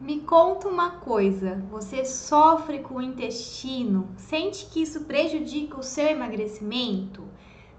Me conta uma coisa, você sofre com o intestino? Sente que isso prejudica o seu emagrecimento?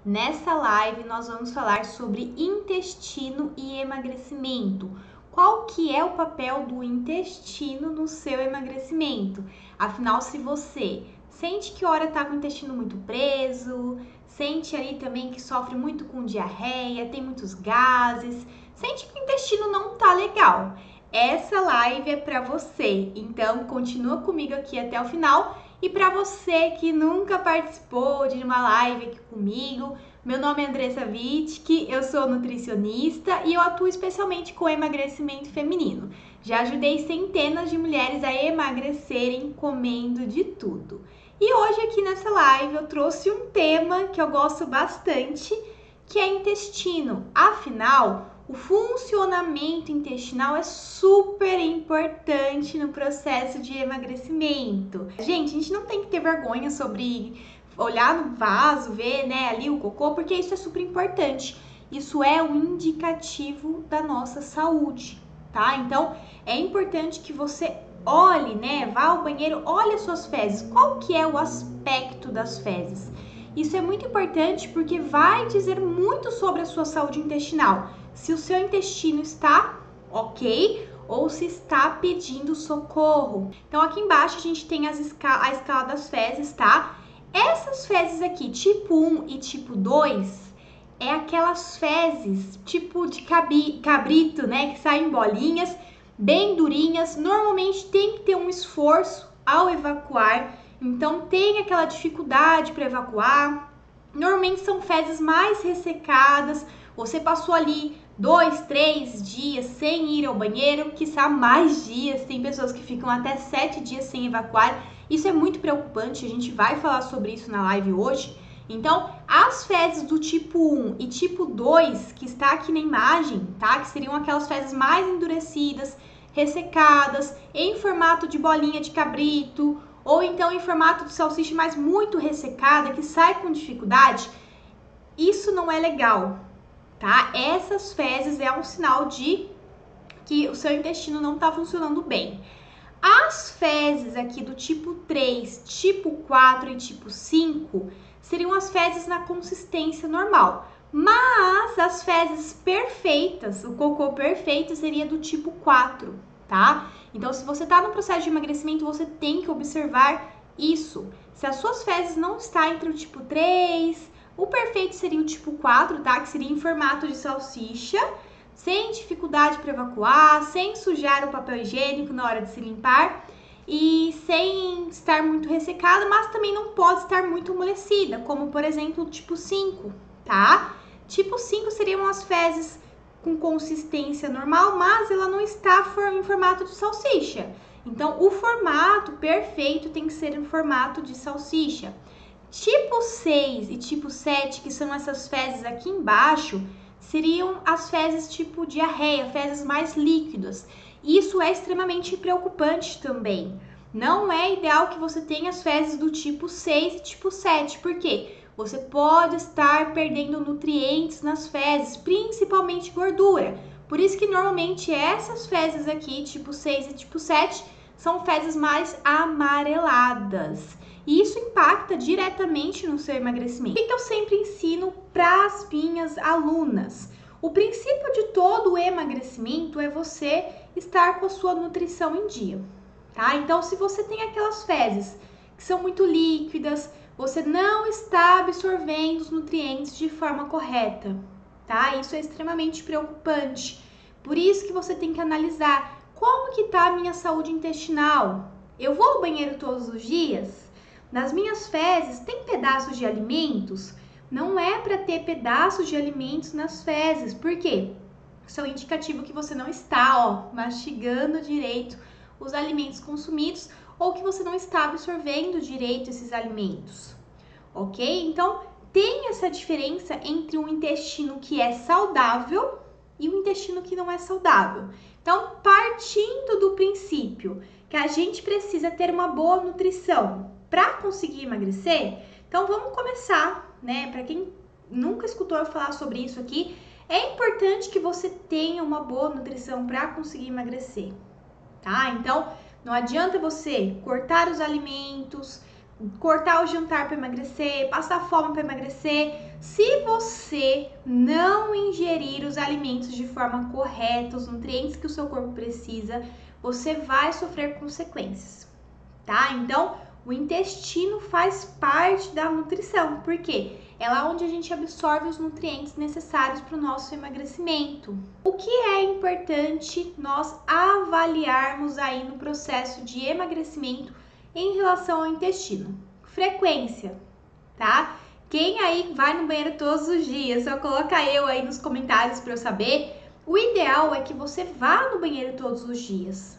Nessa live nós vamos falar sobre intestino e emagrecimento. Qual que é o papel do intestino no seu emagrecimento? Afinal, se você sente que hora tá com o intestino muito preso, sente ali também que sofre muito com diarreia, tem muitos gases, sente que o intestino não tá legal. Essa live é para você, então continua comigo aqui até o final. E para você que nunca participou de uma live aqui comigo, meu nome é Andressa Wittig, eu sou nutricionista e eu atuo especialmente com emagrecimento feminino. Já ajudei centenas de mulheres a emagrecerem comendo de tudo. E hoje aqui nessa live eu trouxe um tema que eu gosto bastante, que é intestino. Afinal, o funcionamento intestinal é super importante no processo de emagrecimento. Gente, a gente não tem que ter vergonha sobre olhar no vaso, ver, né, ali o cocô, porque isso é super importante. Isso é um indicativo da nossa saúde, tá? Então, é importante que você olhe, né, vá ao banheiro, olhe as suas fezes. Qual que é o aspecto das fezes? Isso é muito importante porque vai dizer muito sobre a sua saúde intestinal. Se o seu intestino está ok ou se está pedindo socorro. Então, aqui embaixo a gente tem a escala das fezes, tá? Essas fezes aqui, tipo 1 e tipo 2, é aquelas fezes tipo de cabrito, né? Que saem bolinhas, bem durinhas. Normalmente tem que ter um esforço ao evacuar. Então, tem aquela dificuldade para evacuar. Normalmente são fezes mais ressecadas. Você passou ali 2, 3 dias sem ir ao banheiro, quiçá mais dias. Tem pessoas que ficam até 7 dias sem evacuar. Isso é muito preocupante, a gente vai falar sobre isso na live hoje. Então, as fezes do tipo 1 e tipo 2, que está aqui na imagem, tá? Que seriam aquelas fezes mais endurecidas, ressecadas, em formato de bolinha de cabrito, ou então em formato de salsicha, mas muito ressecada, que sai com dificuldade. Isso não é legal, tá? Essas fezes é um sinal de que o seu intestino não está funcionando bem. As fezes aqui do tipo 3, tipo 4 e tipo 5 seriam as fezes na consistência normal. Mas as fezes perfeitas, o cocô perfeito seria do tipo 4, tá? Então, se você tá no processo de emagrecimento, você tem que observar isso. Se as suas fezes não estão entre o tipo 3, o perfeito seria o tipo 4, tá? Que seria em formato de salsicha, sem dificuldade para evacuar, sem sujar o papel higiênico na hora de se limpar e sem estar muito ressecada, mas também não pode estar muito amolecida, como por exemplo o tipo 5, tá? Tipo 5 seriam as fezes com consistência normal, mas ela não está em formato de salsicha. Então, o formato perfeito tem que ser em formato de salsicha. Tipo 6 e tipo 7, que são essas fezes aqui embaixo, seriam as fezes tipo diarreia, fezes mais líquidas. Isso é extremamente preocupante também. Não é ideal que você tenha as fezes do tipo 6 e tipo 7, porque você pode estar perdendo nutrientes nas fezes, principalmente gordura. Por isso que normalmente essas fezes aqui, tipo 6 e tipo 7, são fezes mais amareladas. E isso impacta diretamente no seu emagrecimento. O que eu sempre ensino para as minhas alunas? O princípio de todo o emagrecimento é você estar com a sua nutrição em dia, tá? Então, se você tem aquelas fezes que são muito líquidas, você não está absorvendo os nutrientes de forma correta, tá? Isso é extremamente preocupante. Por isso que você tem que analisar como que tá a minha saúde intestinal. Eu vou ao banheiro todos os dias? Nas minhas fezes tem pedaços de alimentos? Não é para ter pedaços de alimentos nas fezes. Por quê? Isso é um indicativo que você não está, mastigando direito os alimentos consumidos ou que você não está absorvendo direito esses alimentos, ok? Então, tem essa diferença entre um intestino que é saudável e um intestino que não é saudável. Então, partindo do princípio que a gente precisa ter uma boa nutrição para conseguir emagrecer, então vamos começar, né? Para quem nunca escutou eu falar sobre isso aqui, é importante que você tenha uma boa nutrição para conseguir emagrecer, tá? Então, não adianta você cortar os alimentos, cortar o jantar para emagrecer, passar fome para emagrecer, se você não ingerir os alimentos de forma correta, os nutrientes que o seu corpo precisa, você vai sofrer consequências, tá? Então, o intestino faz parte da nutrição, porque é lá onde a gente absorve os nutrientes necessários para o nosso emagrecimento. O que é importante nós avaliarmos aí no processo de emagrecimento em relação ao intestino? Frequência, tá? Quem aí vai no banheiro todos os dias? Só coloca eu aí nos comentários para eu saber. O ideal é que você vá no banheiro todos os dias,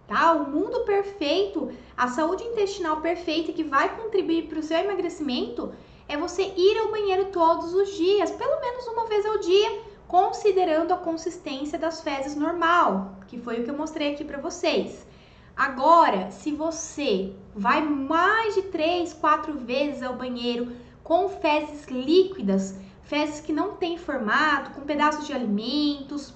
tá? O mundo perfeito, a saúde intestinal perfeita que vai contribuir para o seu emagrecimento é você ir ao banheiro todos os dias, pelo menos uma vez ao dia, considerando a consistência das fezes normal, que foi o que eu mostrei aqui para vocês. Agora, se você vai mais de 3, 4 vezes ao banheiro com fezes líquidas, fezes que não têm formato, com pedaços de alimentos,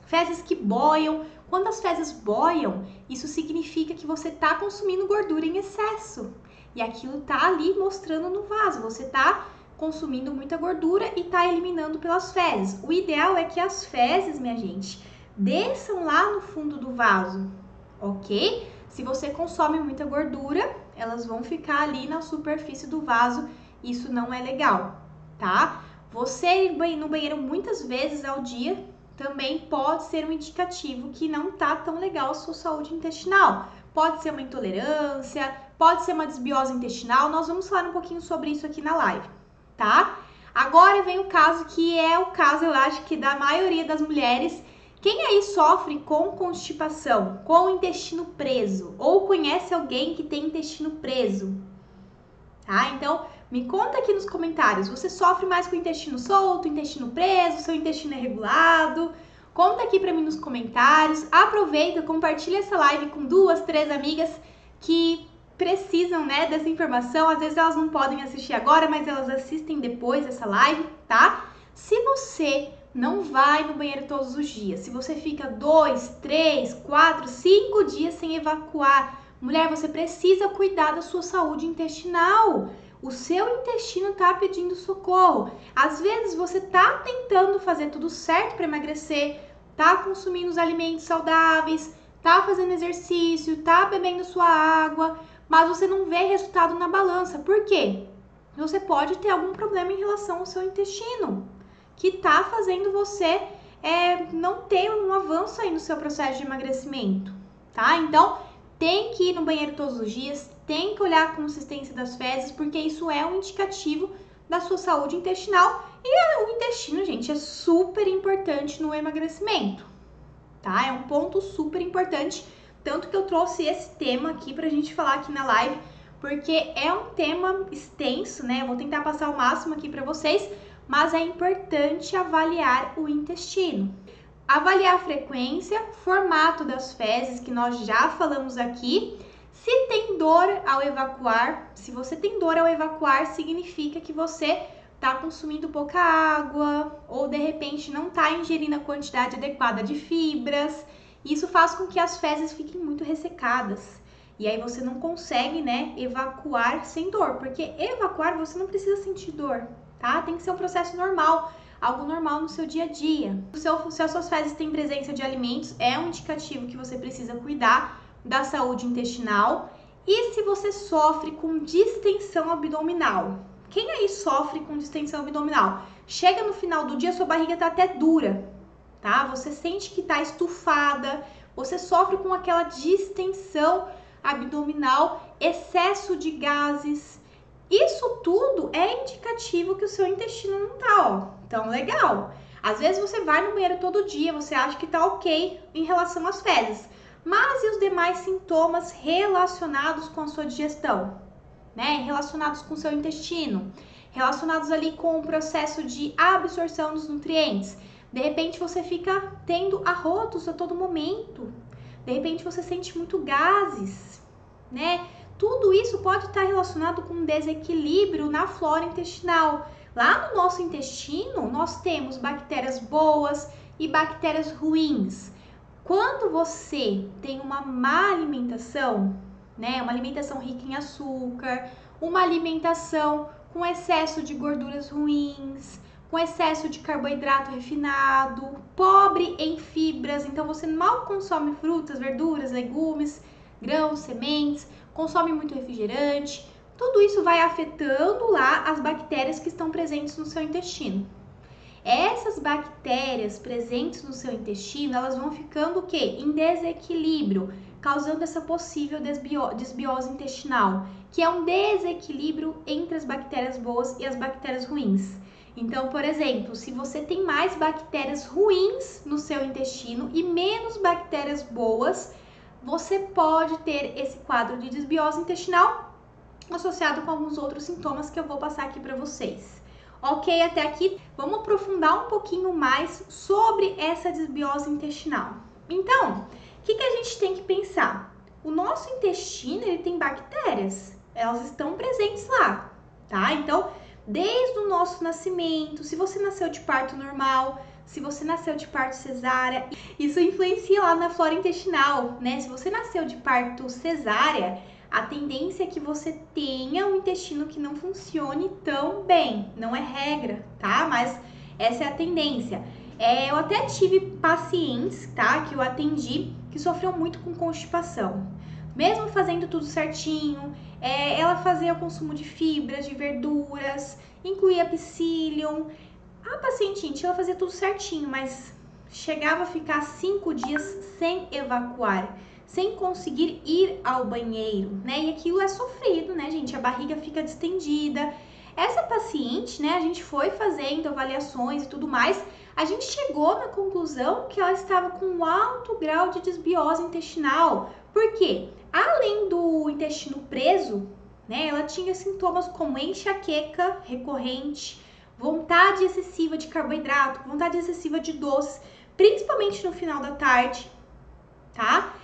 fezes que boiam. Quando as fezes boiam, isso significa que você está consumindo gordura em excesso. E aquilo está ali mostrando no vaso. Você está consumindo muita gordura e está eliminando pelas fezes. O ideal é que as fezes, minha gente, desçam lá no fundo do vaso, ok? Se você consome muita gordura, elas vão ficar ali na superfície do vaso. Isso não é legal, tá? Você ir no banheiro muitas vezes ao dia também pode ser um indicativo que não tá tão legal a sua saúde intestinal. Pode ser uma intolerância, pode ser uma desbiose intestinal. Nós vamos falar um pouquinho sobre isso aqui na live, tá? Agora vem o caso que é o caso, eu acho que da maioria das mulheres. Quem aí sofre com constipação, com o intestino preso? Ou conhece alguém que tem intestino preso? Tá? Então, me conta aqui nos comentários, você sofre mais com o intestino solto, intestino preso, seu intestino é regulado? Conta aqui pra mim nos comentários. Aproveita, compartilha essa live com 2, 3 amigas que precisam, né, dessa informação. Às vezes elas não podem assistir agora, mas elas assistem depois essa live, tá? Se você não vai no banheiro todos os dias, se você fica 2, 3, 4, 5 dias sem evacuar, mulher, você precisa cuidar da sua saúde intestinal. O seu intestino tá pedindo socorro. Às vezes você tá tentando fazer tudo certo para emagrecer, tá consumindo os alimentos saudáveis, tá fazendo exercício, tá bebendo sua água, mas você não vê resultado na balança. Por quê? Você pode ter algum problema em relação ao seu intestino, que tá fazendo você não ter um avanço aí no seu processo de emagrecimento, tá? Então, tem que ir no banheiro todos os dias, tem que olhar a consistência das fezes, porque isso é um indicativo da sua saúde intestinal. E o intestino, gente, é super importante no emagrecimento, tá? É um ponto super importante, tanto que eu trouxe esse tema aqui pra gente falar aqui na live, porque é um tema extenso, né? Eu vou tentar passar o máximo aqui pra vocês, mas é importante avaliar o intestino. Avaliar a frequência, formato das fezes, que nós já falamos aqui. Se tem dor ao evacuar, se você tem dor ao evacuar, significa que você está consumindo pouca água ou de repente não está ingerindo a quantidade adequada de fibras. Isso faz com que as fezes fiquem muito ressecadas. E aí você não consegue, né, evacuar sem dor, porque evacuar você não precisa sentir dor, tá? Tem que ser um processo normal. Algo normal no seu dia a dia. Se as suas fezes têm presença de alimentos, é um indicativo que você precisa cuidar da saúde intestinal. E se você sofre com distensão abdominal? Quem aí sofre com distensão abdominal? Chega no final do dia, sua barriga tá até dura, tá? Você sente que tá estufada, você sofre com aquela distensão abdominal, excesso de gases. Isso tudo é indicativo que o seu intestino não tá, ó, tão legal. Às vezes você vai no banheiro todo dia, você acha que tá ok em relação às fezes, mas e os demais sintomas relacionados com a sua digestão, né? Relacionados com o seu intestino, relacionados ali com o processo de absorção dos nutrientes. De repente você fica tendo arrotos a todo momento, de repente você sente muito gases, né? Tudo isso pode estar relacionado com um desequilíbrio na flora intestinal. Lá no nosso intestino, nós temos bactérias boas e bactérias ruins. Quando você tem uma má alimentação, né, uma alimentação rica em açúcar, uma alimentação com excesso de gorduras ruins, com excesso de carboidrato refinado, pobre em fibras, então você mal consome frutas, verduras, legumes, grãos, sementes, consome muito refrigerante, tudo isso vai afetando lá as bactérias que estão presentes no seu intestino. Essas bactérias presentes no seu intestino, elas vão ficando o quê? Em desequilíbrio, causando essa possível desbiose intestinal, que é um desequilíbrio entre as bactérias boas e as bactérias ruins. Então, por exemplo, se você tem mais bactérias ruins no seu intestino e menos bactérias boas, você pode ter esse quadro de desbiose intestinal associado com alguns outros sintomas que eu vou passar aqui para vocês. Ok, até aqui, vamos aprofundar um pouquinho mais sobre essa desbiose intestinal. Então, o que a gente tem que pensar? O nosso intestino, ele tem bactérias, elas estão presentes lá, tá? Então, desde o nosso nascimento, se você nasceu de parto normal, se você nasceu de parto cesárea, isso influencia lá na flora intestinal, né? Se você nasceu de parto cesárea, a tendência é que você tenha um intestino que não funcione tão bem. Não é regra, tá? Mas essa é a tendência. Eu até tive pacientes, tá? Que eu atendi, que sofreram muito com constipação. Mesmo fazendo tudo certinho, ela fazia o consumo de fibras, de verduras, incluía psyllium. A paciente ela fazia tudo certinho, mas chegava a ficar 5 dias sem evacuar, sem conseguir ir ao banheiro, né? E aquilo é sofrido, né, gente? A barriga fica distendida. Essa paciente, né, a gente foi fazendo avaliações e tudo mais, a gente chegou na conclusão que ela estava com um alto grau de desbiose intestinal. Por quê? Além do intestino preso, né, ela tinha sintomas como enxaqueca recorrente, vontade excessiva de carboidrato, vontade excessiva de doces, principalmente no final da tarde, tá?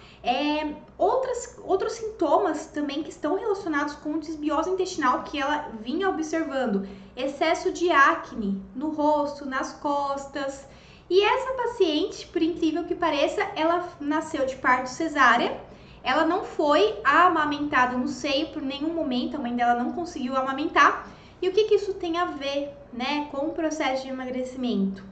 Outros sintomas também que estão relacionados com desbiose intestinal que ela vinha observando: excesso de acne no rosto, nas costas. E essa paciente, por incrível que pareça, ela nasceu de parto cesárea, ela não foi amamentada no seio por nenhum momento, a mãe dela não conseguiu amamentar. E o que isso tem a ver, né, com o processo de emagrecimento?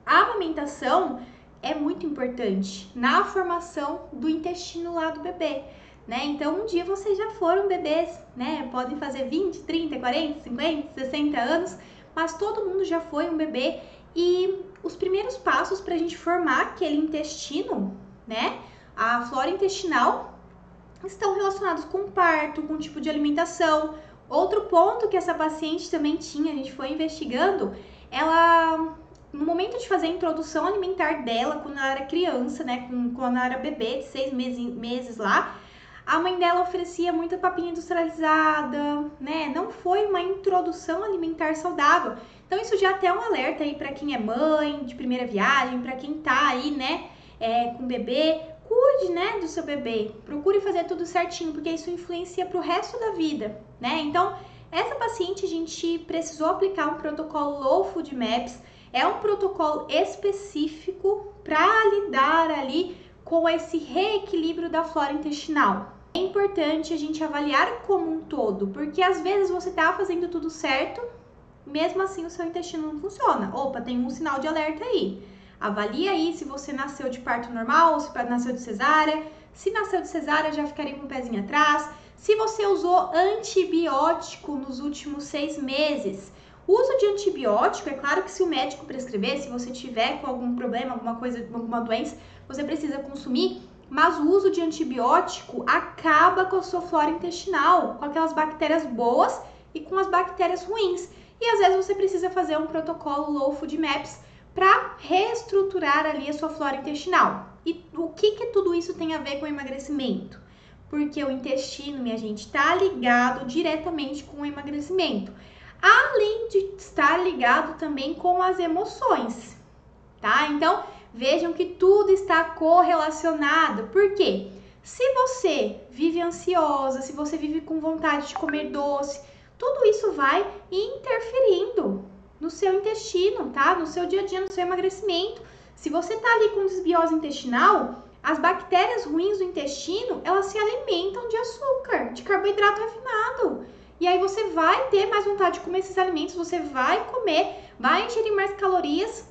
A amamentação é muito importante na formação do intestino lá do bebê, né? Então, um dia vocês já foram bebês, né? Podem fazer 20, 30, 40, 50, 60 anos, mas todo mundo já foi um bebê. E os primeiros passos para a gente formar aquele intestino, né? A flora intestinal, estão relacionados com o parto, com o tipo de alimentação. Outro ponto que essa paciente também tinha, a gente foi investigando, ela, no momento de fazer a introdução alimentar dela, quando ela era criança, né, quando ela era bebê, de 6 meses lá, a mãe dela oferecia muita papinha industrializada, né, não foi uma introdução alimentar saudável. Então isso já até é um alerta aí para quem é mãe de primeira viagem, para quem tá aí, né, com bebê. Cuide, né, do seu bebê, procure fazer tudo certinho, porque isso influencia para o resto da vida, né? Então, essa paciente a gente precisou aplicar um protocolo Low Food Maps, é um protocolo específico para lidar ali com esse reequilíbrio da flora intestinal. É importante a gente avaliar como um todo, porque às vezes você tá fazendo tudo certo, mesmo assim o seu intestino não funciona. Opa, tem um sinal de alerta aí. Avalie aí se você nasceu de parto normal ou se nasceu de cesárea. Se nasceu de cesárea, já ficaria com o pezinho atrás. Se você usou antibiótico nos últimos 6 meses. O uso de antibiótico, é claro que se o médico prescrever, se você tiver com algum problema, alguma coisa, alguma doença, você precisa consumir. Mas o uso de antibiótico acaba com a sua flora intestinal, com aquelas bactérias boas e com as bactérias ruins. E às vezes você precisa fazer um protocolo Low Food Maps para reestruturar ali a sua flora intestinal. E o que tudo isso tem a ver com o emagrecimento? Porque o intestino, minha gente, está ligado diretamente com o emagrecimento. Além de estar ligado também com as emoções, tá? Então, vejam que tudo está correlacionado. Por quê? Se você vive ansiosa, se você vive com vontade de comer doce, tudo isso vai interferindo no seu intestino, tá? No seu dia a dia, no seu emagrecimento. Se você tá ali com desbiose intestinal, as bactérias ruins do intestino, elas se alimentam de açúcar, de carboidrato refinado. E aí você vai ter mais vontade de comer esses alimentos, você vai comer, vai ingerir mais calorias,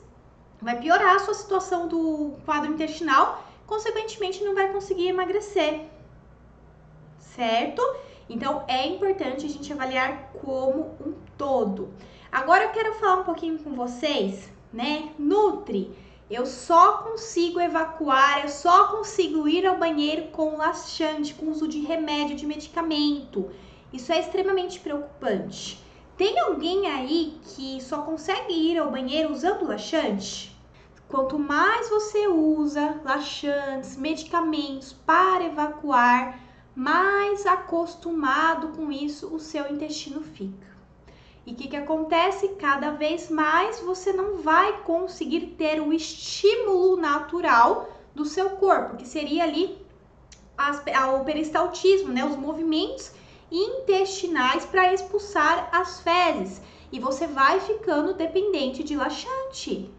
vai piorar a sua situação do quadro intestinal, consequentemente não vai conseguir emagrecer, certo? Então é importante a gente avaliar como um todo. Agora eu quero falar um pouquinho com vocês, né? Nutri, eu só consigo evacuar, eu só consigo ir ao banheiro com laxante, com uso de remédio, de medicamento. Isso é extremamente preocupante. Tem alguém aí que só consegue ir ao banheiro usando laxante? Quanto mais você usa laxantes, medicamentos para evacuar, mais acostumado com isso o seu intestino fica. E o que acontece? Cada vez mais você não vai conseguir ter o estímulo natural do seu corpo, que seria ali o peristaltismo, né? Os movimentos intestinais para expulsar as fezes. E você vai ficando dependente de laxante,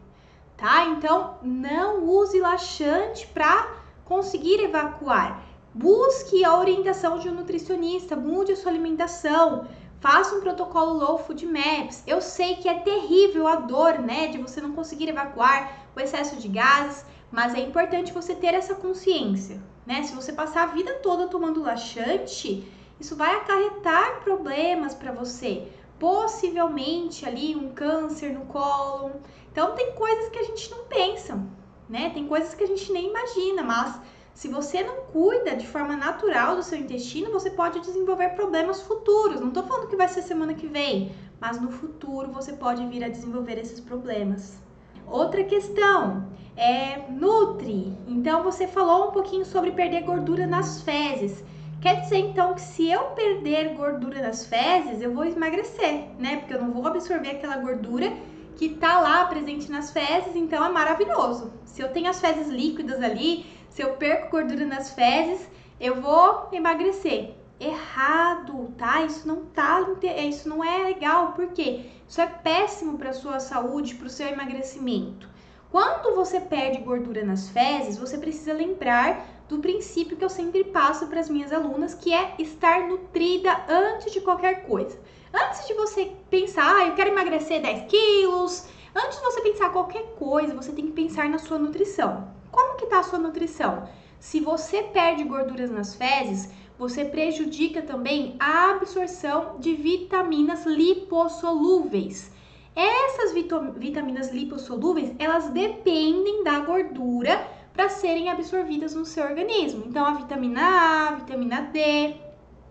tá? Então, não use laxante para conseguir evacuar. Busque a orientação de um nutricionista, mude a sua alimentação, faça um protocolo Low Food Maps. Eu sei que é terrível a dor, né, de você não conseguir evacuar, o excesso de gases, mas é importante você ter essa consciência, né? Se você passar a vida toda tomando laxante, isso vai acarretar problemas para você. Possivelmente ali um câncer no cólon. Então tem coisas que a gente não pensa, né? Tem coisas que a gente nem imagina, mas se você não cuida de forma natural do seu intestino, você pode desenvolver problemas futuros. Não tô falando que vai ser semana que vem, mas no futuro você pode vir a desenvolver esses problemas. Outra questão é nutri. Então você falou um pouquinho sobre perder gordura nas fezes. Quer dizer, então, que se eu perder gordura nas fezes, eu vou emagrecer, né? Porque eu não vou absorver aquela gordura que tá lá presente nas fezes, então é maravilhoso. Se eu tenho as fezes líquidas ali, se eu perco gordura nas fezes, eu vou emagrecer. Errado, tá? Isso não é legal, porque isso é péssimo para sua saúde, para o seu emagrecimento. Quando você perde gordura nas fezes, você precisa lembrar do princípio que eu sempre passo para as minhas alunas, que é estar nutrida antes de qualquer coisa. Antes de você pensar, eu quero emagrecer 10 quilos, antes de você pensar qualquer coisa, você tem que pensar na sua nutrição. Como que tá a sua nutrição? Se você perde gorduras nas fezes, você prejudica também a absorção de vitaminas lipossolúveis. Essas vitaminas lipossolúveis, elas dependem da gordura para serem absorvidas no seu organismo. Então, a vitamina A, vitamina D,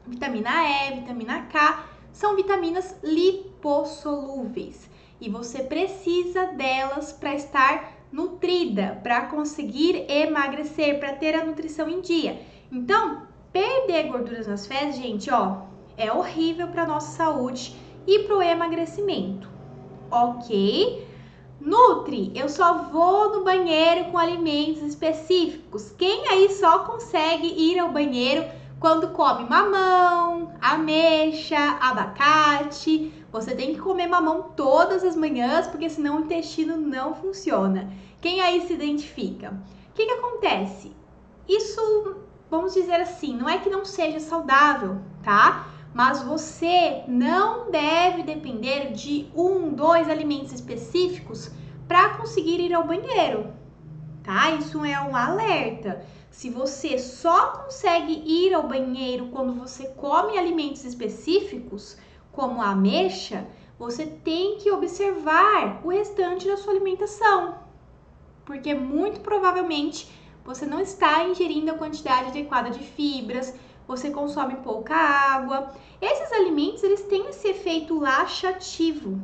vitamina E, vitamina K, são vitaminas lipossolúveis. E você precisa delas para estar nutrida, para conseguir emagrecer, para ter a nutrição em dia. Então, perder gorduras nas fezes, gente, ó, é horrível para nossa saúde e para o emagrecimento, ok? Nutri, eu só vou no banheiro com alimentos específicos. Quem aí só consegue ir ao banheiro quando come mamão, ameixa, abacate? Você tem que comer mamão todas as manhãs, porque senão o intestino não funciona. Quem aí se identifica? O que acontece? Isso, vamos dizer assim, não é que não seja saudável, tá? Mas você não deve depender de 1, 2 alimentos específicos para conseguir ir ao banheiro, tá? Isso é um alerta. Se você só consegue ir ao banheiro quando você come alimentos específicos, como a ameixa, você tem que observar o restante da sua alimentação, porque muito provavelmente você não está ingerindo a quantidade adequada de fibras, você consome pouca água. Esses alimentos, eles têm esse efeito laxativo,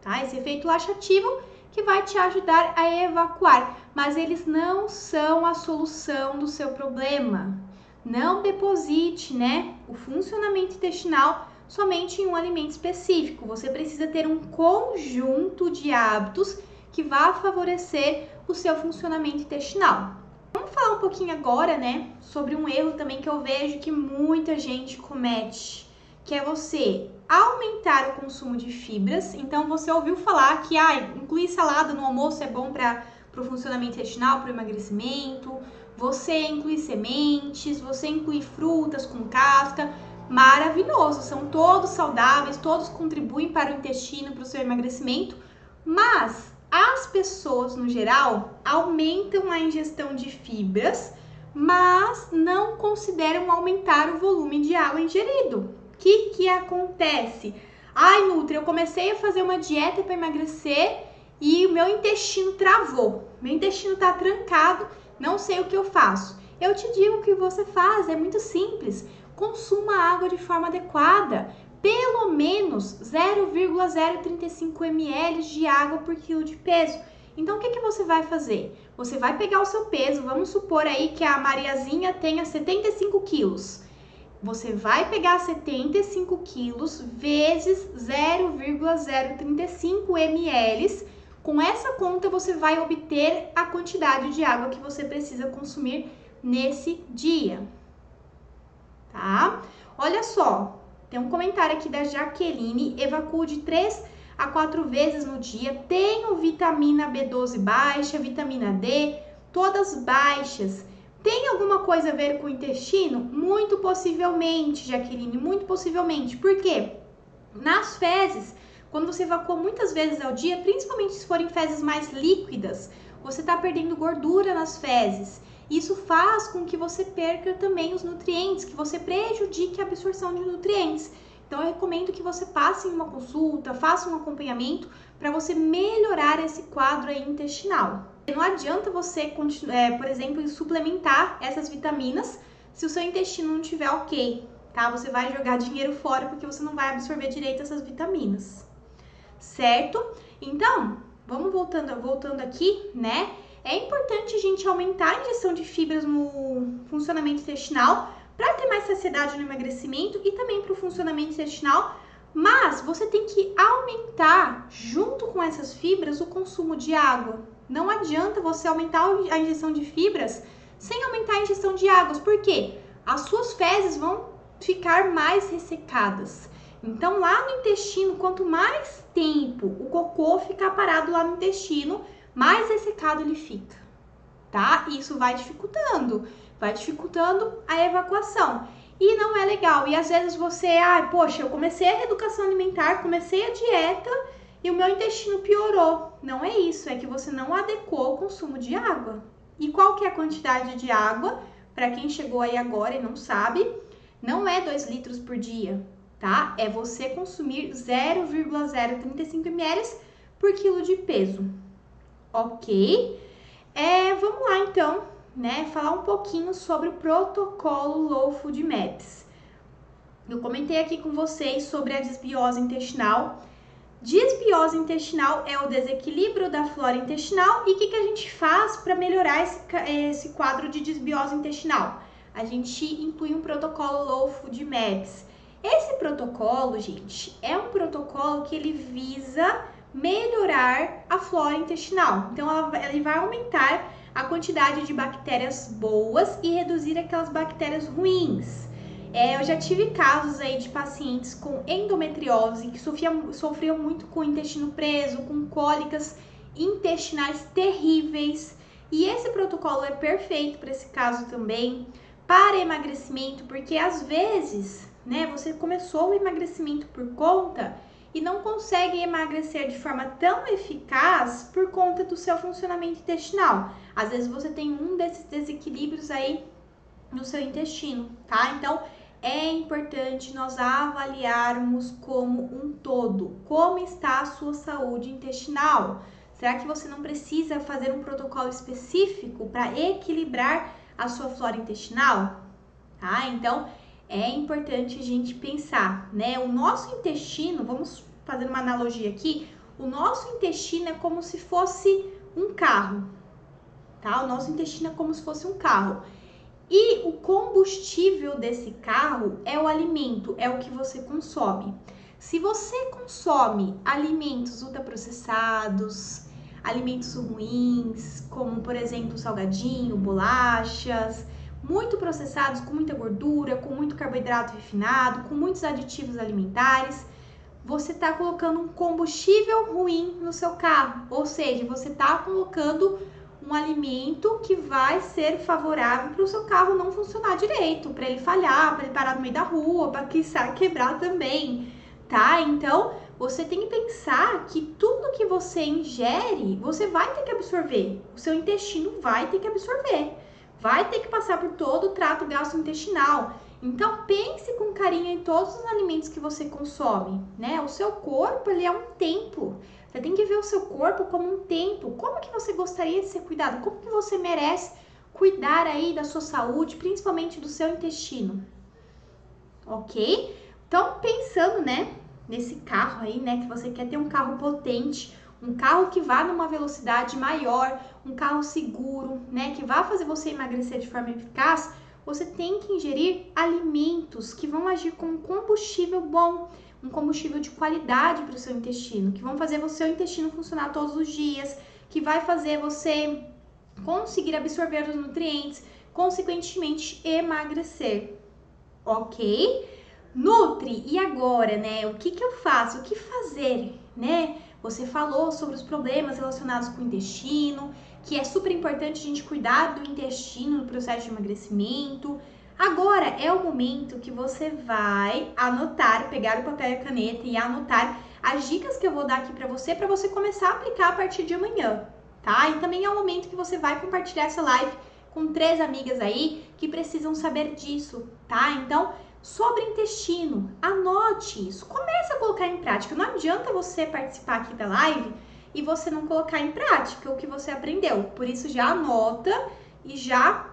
tá? Esse efeito laxativo que vai te ajudar a evacuar, mas eles não são a solução do seu problema. Não deposite, né, o funcionamento intestinal somente em um alimento específico. Você precisa ter um conjunto de hábitos que vá favorecer o seu funcionamento intestinal. Vamos falar um pouquinho agora, né, sobre um erro também que eu vejo que muita gente comete, que é você aumentar o consumo de fibras. Então, você ouviu falar que incluir salada no almoço é bom para para o funcionamento intestinal, para o emagrecimento. Você inclui sementes, você inclui frutas com casca. Maravilhoso, são todos saudáveis, todos contribuem para o intestino, para o seu emagrecimento, mas as pessoas no geral aumentam a ingestão de fibras, mas não consideram aumentar o volume de água ingerido. O que acontece? Ai, Nutri, eu comecei a fazer uma dieta para emagrecer e o meu intestino travou, meu intestino está trancado, não sei o que eu faço. Eu te digo o que você faz, é muito simples. Consuma água de forma adequada, pelo menos 0,035 ml de água por quilo de peso. Então, o que você vai fazer? Você vai pegar o seu peso, vamos supor aí que a Mariazinha tenha 75 quilos. Você vai pegar 75 quilos vezes 0,035 ml. Com essa conta, você vai obter a quantidade de água que você precisa consumir nesse dia. Tá? Olha só, tem um comentário aqui da Jaqueline: evacuo de 3 a 4 vezes no dia, tenho vitamina B12 baixa, vitamina D, todas baixas. Tem alguma coisa a ver com o intestino? Muito possivelmente, Jaqueline, muito possivelmente. Por quê? Nas fezes, quando você evacua muitas vezes ao dia, principalmente se forem fezes mais líquidas, você está perdendo gordura nas fezes. Isso faz com que você perca também os nutrientes, que você prejudique a absorção de nutrientes. Então, eu recomendo que você passe em uma consulta, faça um acompanhamento para você melhorar esse quadro aí intestinal. Não adianta você, por exemplo, suplementar essas vitaminas se o seu intestino não estiver ok, tá? Você vai jogar dinheiro fora porque você não vai absorver direito essas vitaminas, certo? Então, vamos voltando aqui, né? É importante a gente aumentar a ingestão de fibras no funcionamento intestinal para ter mais saciedade no emagrecimento e também para o funcionamento intestinal, mas você tem que aumentar, junto com essas fibras, o consumo de água. Não adianta você aumentar a ingestão de fibras sem aumentar a ingestão de águas, porque as suas fezes vão ficar mais ressecadas. Então, lá no intestino, quanto mais tempo o cocô ficar parado lá no intestino, mais ressecado ele fica, tá? Isso vai dificultando a evacuação. E não é legal. E às vezes você, poxa, eu comecei a reeducação alimentar, comecei a dieta e o meu intestino piorou. Não é isso, é que você não adequou o consumo de água. E qual que é a quantidade de água? Para quem chegou aí agora e não sabe, não é 2 litros por dia, tá? É você consumir 0,035 ml por quilo de peso. Ok? Vamos lá então, né? Falar um pouquinho sobre o protocolo Low Food Maps. Eu comentei aqui com vocês sobre a desbiose intestinal. Desbiose intestinal é o desequilíbrio da flora intestinal. E o que a gente faz para melhorar esse quadro de desbiose intestinal? A gente inclui um protocolo Low Food Maps. Esse protocolo, gente, é um protocolo que ele visa melhorar a flora intestinal. Então, ele vai aumentar a quantidade de bactérias boas e reduzir aquelas bactérias ruins. Eu já tive casos aí de pacientes com endometriose que sofriam muito com o intestino preso, com cólicas intestinais terríveis. E esse protocolo é perfeito para esse caso também, para emagrecimento, porque às vezes, né, você começou o emagrecimento por conta e não consegue emagrecer de forma tão eficaz por conta do seu funcionamento intestinal. Às vezes você tem um desses desequilíbrios aí no seu intestino, tá? Então, é importante nós avaliarmos como um todo, como está a sua saúde intestinal. Será que você não precisa fazer um protocolo específico para equilibrar a sua flora intestinal? Tá? Então, é importante a gente pensar, né? O nosso intestino, vamos fazer uma analogia aqui, o nosso intestino é como se fosse um carro, tá? O nosso intestino é como se fosse um carro. E o combustível desse carro é o alimento, é o que você consome. Se você consome alimentos ultraprocessados, alimentos ruins, como por exemplo salgadinho, bolachas, muito processados, com muita gordura, com muito carboidrato refinado, com muitos aditivos alimentares, você está colocando um combustível ruim no seu carro, ou seja, você está colocando um alimento que vai ser favorável para o seu carro não funcionar direito, para ele falhar, para ele parar no meio da rua, para quebrar também, tá? Então, você tem que pensar que tudo que você ingere, você vai ter que absorver. O seu intestino vai ter que absorver. Vai ter que passar por todo o trato gastrointestinal. Então, pense com carinho em todos os alimentos que você consome, né? O seu corpo, ele é um templo. Você tem que ver o seu corpo como um templo. Como que você gostaria de ser cuidado? Como que você merece cuidar aí da sua saúde, principalmente do seu intestino? Ok? Então, pensando, né, nesse carro aí, né, que você quer ter um carro potente, um carro que vá numa velocidade maior, um carro seguro, né, que vá fazer você emagrecer de forma eficaz, você tem que ingerir alimentos que vão agir como um combustível bom, um combustível de qualidade para o seu intestino, que vão fazer o seu intestino funcionar todos os dias, que vai fazer você conseguir absorver os nutrientes, consequentemente emagrecer, ok? Nutri, e agora, né? O que eu faço? O que fazer, né? Você falou sobre os problemas relacionados com o intestino, que é super importante a gente cuidar do intestino no processo de emagrecimento. Agora é o momento que você vai anotar, pegar o papel e a caneta e anotar as dicas que eu vou dar aqui para você começar a aplicar a partir de amanhã, tá? E também é o momento que você vai compartilhar essa live com 3 amigas aí que precisam saber disso, tá? Então, sobre intestino, anote isso, comece a colocar em prática. Não adianta você participar aqui da live e você não colocar em prática o que você aprendeu. Por isso, já anota e já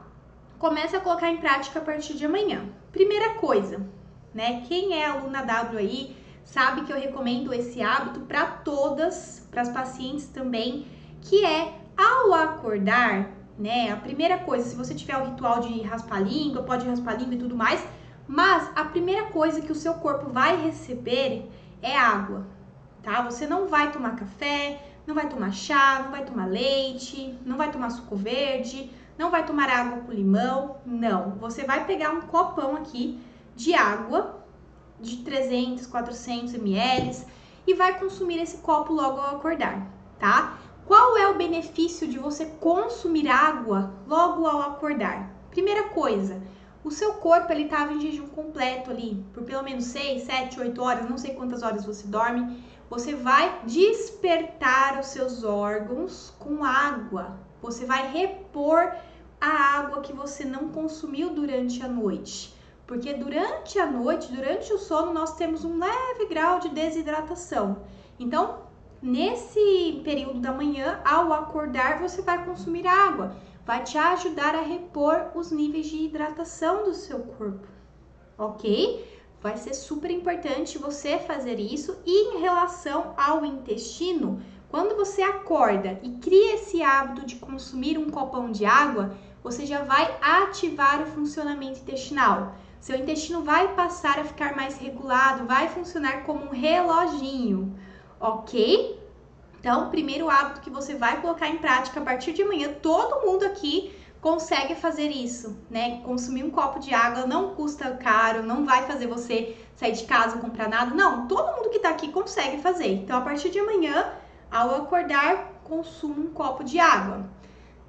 começa a colocar em prática a partir de amanhã. Primeira coisa, né? Quem é aluna W aí sabe que eu recomendo esse hábito para todas, para as pacientes também, que é ao acordar, né? A primeira coisa, se você tiver o ritual de raspar a língua, pode raspar a língua e tudo mais, mas a primeira coisa que o seu corpo vai receber é água, tá? Você não vai tomar café, não vai tomar chá, não vai tomar leite, não vai tomar suco verde, não vai tomar água com limão, não. Você vai pegar um copão aqui de água de 300, 400 ml e vai consumir esse copo logo ao acordar, tá? Qual é o benefício de você consumir água logo ao acordar? Primeira coisa, o seu corpo ele estava em jejum completo ali, por pelo menos 6, 7, 8 horas, não sei quantas horas você dorme. Você vai despertar os seus órgãos com água. Você vai repor a água que você não consumiu durante a noite. Porque durante a noite, durante o sono, nós temos um leve grau de desidratação. Então, nesse período da manhã, ao acordar, você vai consumir água. Vai te ajudar a repor os níveis de hidratação do seu corpo, ok? Vai ser super importante você fazer isso. E em relação ao intestino, quando você acorda e cria esse hábito de consumir um copão de água, você já vai ativar o funcionamento intestinal. Seu intestino vai passar a ficar mais regulado, vai funcionar como um reloginho, ok? Então, primeiro hábito que você vai colocar em prática a partir de amanhã, todo mundo aqui consegue fazer isso, né? Consumir um copo de água não custa caro, não vai fazer você sair de casa comprar nada, não. Todo mundo que tá aqui consegue fazer. Então, a partir de amanhã, ao acordar, consuma um copo de água.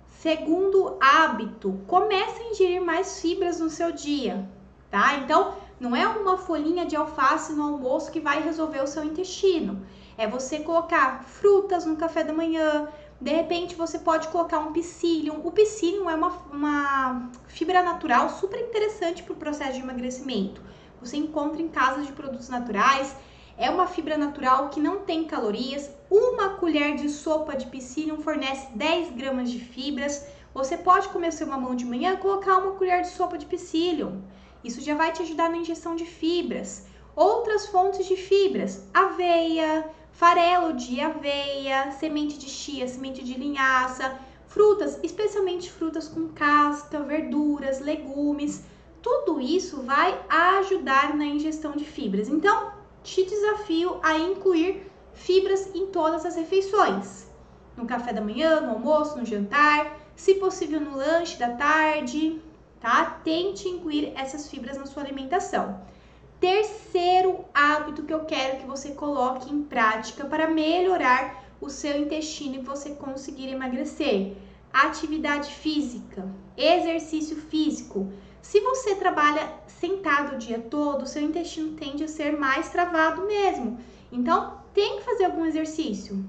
Segundo hábito, comece a ingerir mais fibras no seu dia, tá? Então, não é uma folhinha de alface no almoço que vai resolver o seu intestino. É você colocar frutas no café da manhã. De repente, você pode colocar um psyllium. O psyllium é uma fibra natural super interessante para o processo de emagrecimento. Você encontra em casas de produtos naturais. É uma fibra natural que não tem calorias. Uma colher de sopa de psyllium fornece 10 gramas de fibras. Você pode comer seu mamão de manhã e colocar uma colher de sopa de psyllium. Isso já vai te ajudar na ingestão de fibras. Outras fontes de fibras, aveia, farelo de aveia, semente de chia, semente de linhaça, frutas, especialmente frutas com casca, verduras, legumes. Tudo isso vai ajudar na ingestão de fibras. Então, te desafio a incluir fibras em todas as refeições. No café da manhã, no almoço, no jantar, se possível no lanche da tarde, tá? Tente incluir essas fibras na sua alimentação. Terceiro hábito que eu quero que você coloque em prática para melhorar o seu intestino e você conseguir emagrecer. atividade física, exercício físico. Se você trabalha sentado o dia todo, seu intestino tende a ser mais travado mesmo. Então, tem que fazer algum exercício.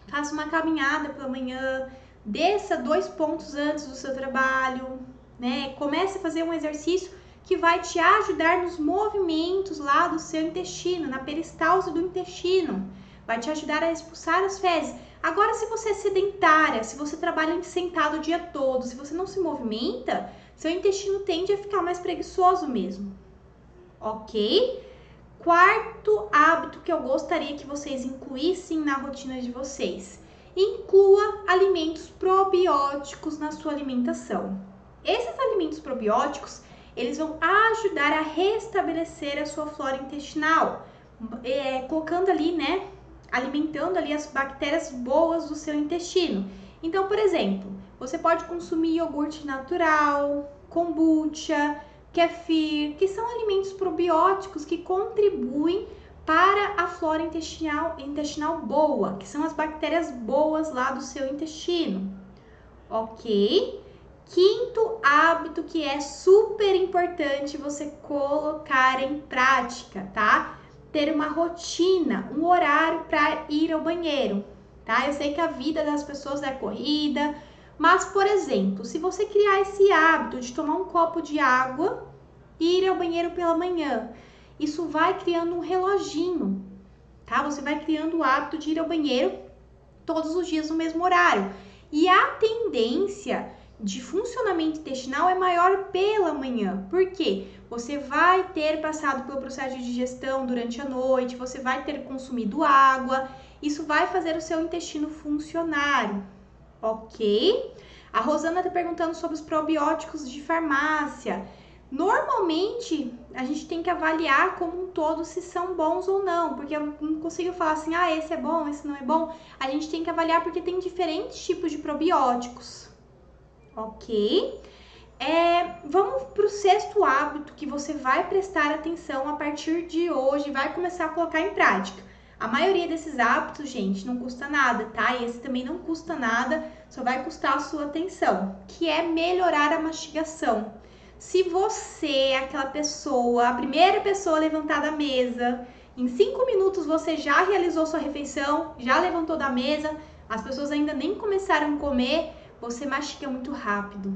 Faça uma caminhada pela manhã, desça 2 pontos antes do seu trabalho, né? Comece a fazer um exercício que vai te ajudar nos movimentos lá do seu intestino, na peristalse do intestino. Vai te ajudar a expulsar as fezes. Agora, se você é sedentária, se você trabalha sentado o dia todo, se você não se movimenta, seu intestino tende a ficar mais preguiçoso mesmo, ok? Quarto hábito que eu gostaria que vocês incluíssem na rotina de vocês. Inclua alimentos probióticos na sua alimentação. Esses alimentos probióticos, eles vão ajudar a restabelecer a sua flora intestinal, colocando ali, né, alimentando ali as bactérias boas do seu intestino. Então, por exemplo, você pode consumir iogurte natural, kombucha, kefir, que são alimentos probióticos que contribuem para a flora intestinal boa, que são as bactérias boas lá do seu intestino, ok? Quinto hábito que é super importante você colocar em prática, tá? Ter uma rotina, um horário para ir ao banheiro, tá? Eu sei que a vida das pessoas é corrida, mas, por exemplo, se você criar esse hábito de tomar um copo de água e ir ao banheiro pela manhã, isso vai criando um reloginho, tá? Você vai criando o hábito de ir ao banheiro todos os dias no mesmo horário. E a tendência de funcionamento intestinal é maior pela manhã. Por quê? Você vai ter passado pelo processo de digestão durante a noite, você vai ter consumido água, isso vai fazer o seu intestino funcionar, ok? A Rosana está perguntando sobre os probióticos de farmácia. Normalmente, a gente tem que avaliar como um todo se são bons ou não, porque eu não consigo falar assim, ah, esse é bom, esse não é bom. A gente tem que avaliar porque tem diferentes tipos de probióticos, ok? Vamos para o sexto hábito que você vai prestar atenção a partir de hoje, vai começar a colocar em prática. A maioria desses hábitos, gente, não custa nada, tá? E esse também não custa nada, só vai custar a sua atenção, que é melhorar a mastigação. Se você é aquela pessoa, a primeira pessoa a levantar da mesa, em 5 minutos você já realizou sua refeição, já levantou da mesa, as pessoas ainda nem começaram a comer, você mastiga muito rápido.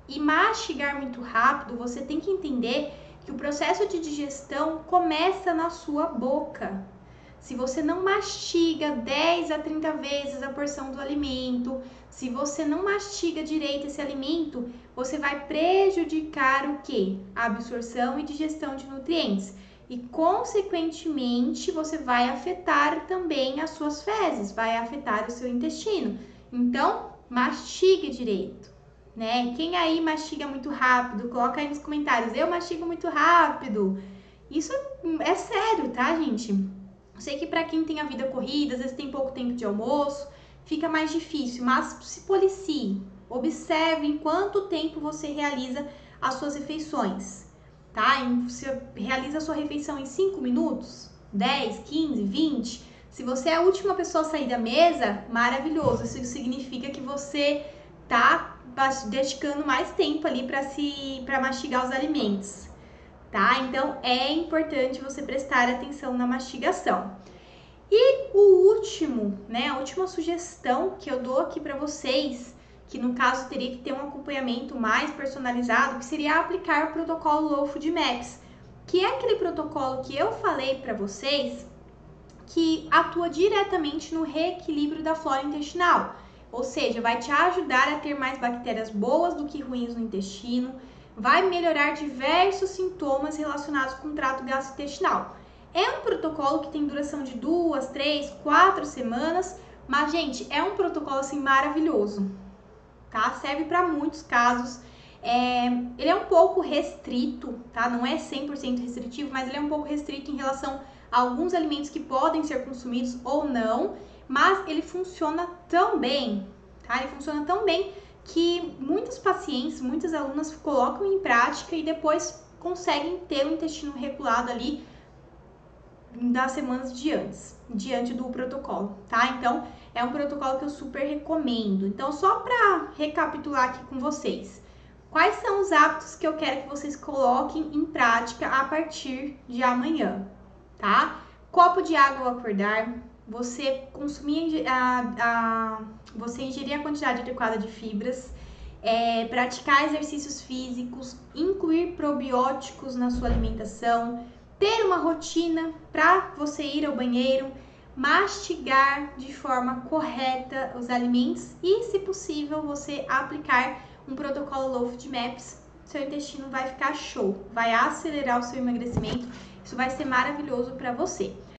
E mastigar muito rápido, você tem que entender que o processo de digestão começa na sua boca. Se você não mastiga 10 a 30 vezes a porção do alimento, se você não mastiga direito esse alimento, você vai prejudicar o quê? A absorção e digestão de nutrientes. E, consequentemente, você vai afetar também as suas fezes, vai afetar o seu intestino. Então, mastigue direito, né? Quem aí mastiga muito rápido, coloca aí nos comentários, eu mastigo muito rápido. Isso é sério, tá, gente? Eu sei que para quem tem a vida corrida, às vezes tem pouco tempo de almoço, fica mais difícil, mas se policie, observe em quanto tempo você realiza as suas refeições, tá? Você realiza a sua refeição em 5 minutos, 10, 15, 20. Se você é a última pessoa a sair da mesa, maravilhoso, isso significa que você tá dedicando mais tempo ali para mastigar os alimentos. Tá? Então, é importante você prestar atenção na mastigação. E o último, né, a última sugestão que eu dou aqui para vocês, que no caso teria que ter um acompanhamento mais personalizado, que seria aplicar o protocolo Low Food Max, que é aquele protocolo que eu falei para vocês, que atua diretamente no reequilíbrio da flora intestinal. Ou seja, vai te ajudar a ter mais bactérias boas do que ruins no intestino, vai melhorar diversos sintomas relacionados com o trato gastrointestinal. É um protocolo que tem duração de 2, 3, 4 semanas, mas, gente, é um protocolo, assim, maravilhoso, tá? Serve para muitos casos. Ele é um pouco restrito, tá? Não é 100% restritivo, mas ele é um pouco restrito em relação a alguns alimentos que podem ser consumidos ou não, mas ele funciona tão bem, tá? Ele funciona tão bem que muitos pacientes, muitas alunas colocam em prática e depois conseguem ter o intestino regulado ali das semanas de antes, diante do protocolo, tá? Então, é um protocolo que eu super recomendo. Então, só para recapitular aqui com vocês, quais são os hábitos que eu quero que vocês coloquem em prática a partir de amanhã, tá? Copo de água ao acordar, você consumir você ingerir a quantidade adequada de fibras, praticar exercícios físicos, incluir probióticos na sua alimentação, ter uma rotina para você ir ao banheiro, mastigar de forma correta os alimentos e, se possível, você aplicar um protocolo Low Food Maps. Seu intestino vai ficar show, vai acelerar o seu emagrecimento, isso vai ser maravilhoso para você.